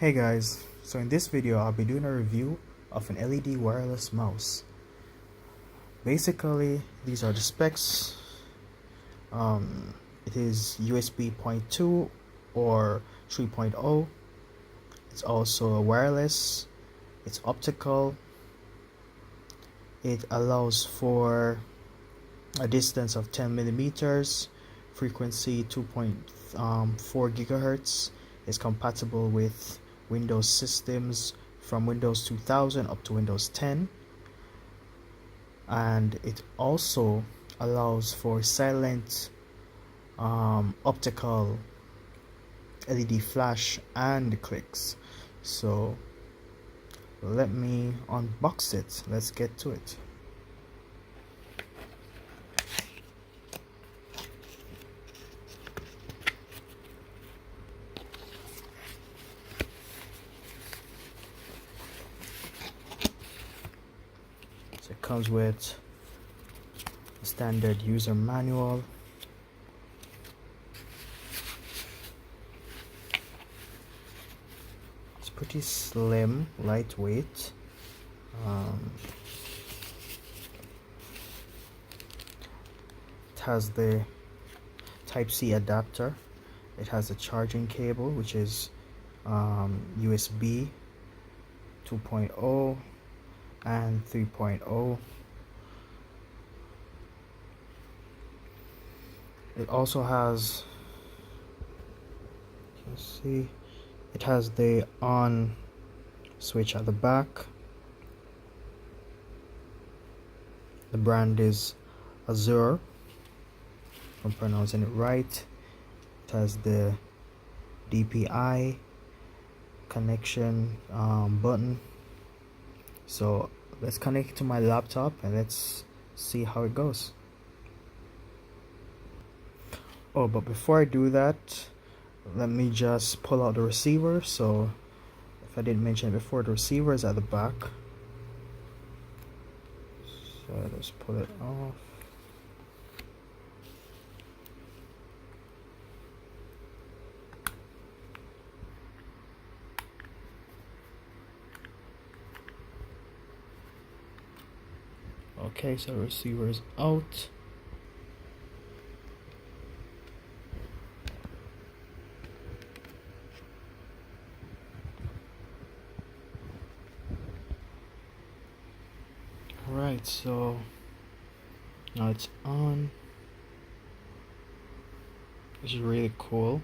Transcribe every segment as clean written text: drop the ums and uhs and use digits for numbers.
Hey guys, so in this video I'll be doing a review of an LED wireless mouse. Basically, these are the specs. It is USB 0.2 or 3.0. It's also wireless. It's optical. It allows for a distance of 10 millimeters, frequency 2.4 gigahertz. It's compatible with Windows systems from Windows 2000 up to Windows 10, and it also allows for silent optical LED flash and clicks. So let me unbox it. Let's get to it. So it comes with a standard user manual. It's pretty slim, lightweight. It has the Type-C adapter. It has a charging cable, which is USB 2.0 and 3.0. It also has, you can see, it has the on switch at the back. The brand is Azzor, if I'm pronouncing it right. It has the DPI connection button. So let's connect it to my laptop and let's see how it goes. Oh, but before I do that, let me just pull out the receiver. So if I didn't mention it before, the receiver is at the back. So let's pull it off. Okay, so the receiver is out. Alright, so now it's on, which is really cool.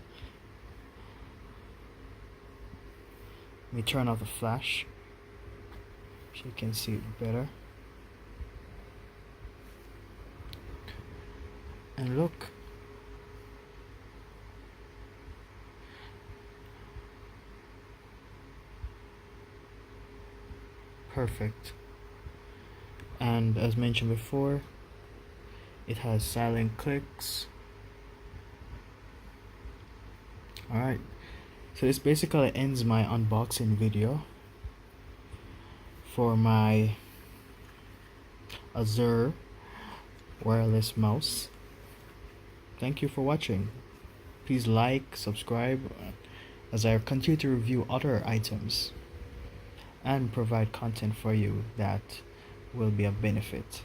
Let me turn off the flash so you can see it better. And look, perfect. And as mentioned before, it has silent clicks. Alright, so this basically ends my unboxing video for my Azzor wireless mouse. Thank you for watching. Please like, subscribe as I continue to review other items and provide content for you that will be of benefit.